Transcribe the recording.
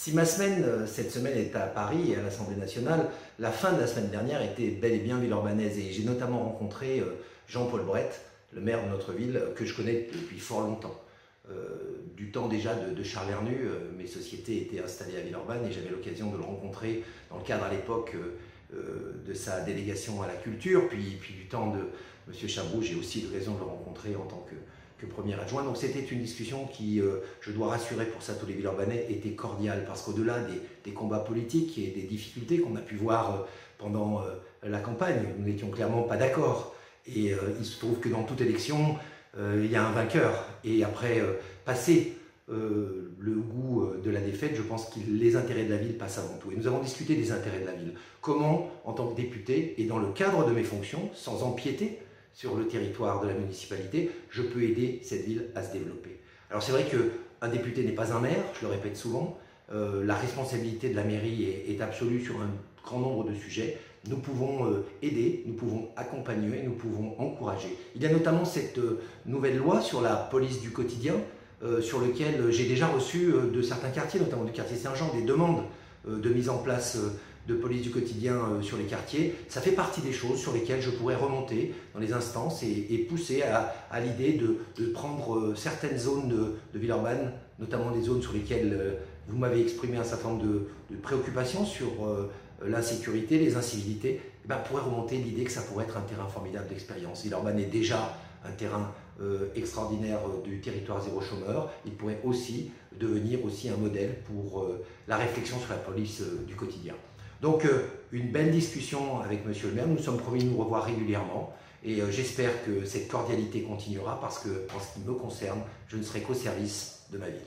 Si ma semaine, cette semaine est à Paris et à l'Assemblée nationale, la fin de la semaine dernière était bel et bien villeurbannaise et j'ai notamment rencontré Jean-Paul Brett, le maire de notre ville, que je connais depuis fort longtemps. Du temps déjà de Charles Hernu, mes sociétés étaient installées à Villeurbanne et j'avais l'occasion de le rencontrer dans le cadre à l'époque de sa délégation à la culture, puis du temps de M. Chabroux, j'ai aussi eu l'occasion de le rencontrer en tant que premier adjoint. Donc c'était une discussion qui, je dois rassurer pour ça tous les Villeurbanais, était cordiale parce qu'au-delà des combats politiques et des difficultés qu'on a pu voir pendant la campagne, nous n'étions clairement pas d'accord. Et il se trouve que dans toute élection, il y a un vainqueur. Et après passer le goût de la défaite, je pense que les intérêts de la ville passent avant tout. Et nous avons discuté des intérêts de la ville. Comment, en tant que député, et dans le cadre de mes fonctions, sans empiéter sur le territoire de la municipalité, je peux aider cette ville à se développer. Alors c'est vrai qu'un député n'est pas un maire, je le répète souvent, la responsabilité de la mairie est absolue sur un grand nombre de sujets. Nous pouvons aider, nous pouvons accompagner, nous pouvons encourager. Il y a notamment cette nouvelle loi sur la police du quotidien, sur lequel j'ai déjà reçu de certains quartiers, notamment du quartier Saint-Jean, des demandes de mise en place de police du quotidien sur les quartiers. Ça fait partie des choses sur lesquelles je pourrais remonter dans les instances et pousser à l'idée de prendre certaines zones de Villeurbanne, notamment des zones sur lesquelles vous m'avez exprimé un certain nombre de préoccupations sur l'insécurité, les incivilités. Et ben, pourrait remonter l'idée que ça pourrait être un terrain formidable d'expérience. Villeurbanne est déjà un extraordinaire du territoire zéro chômeur. Il pourrait aussi devenir un modèle pour la réflexion sur la police du quotidien. Donc une belle discussion avec Monsieur le maire, nous sommes promis de nous revoir régulièrement et j'espère que cette cordialité continuera parce que en ce qui me concerne, je ne serai qu'au service de ma ville.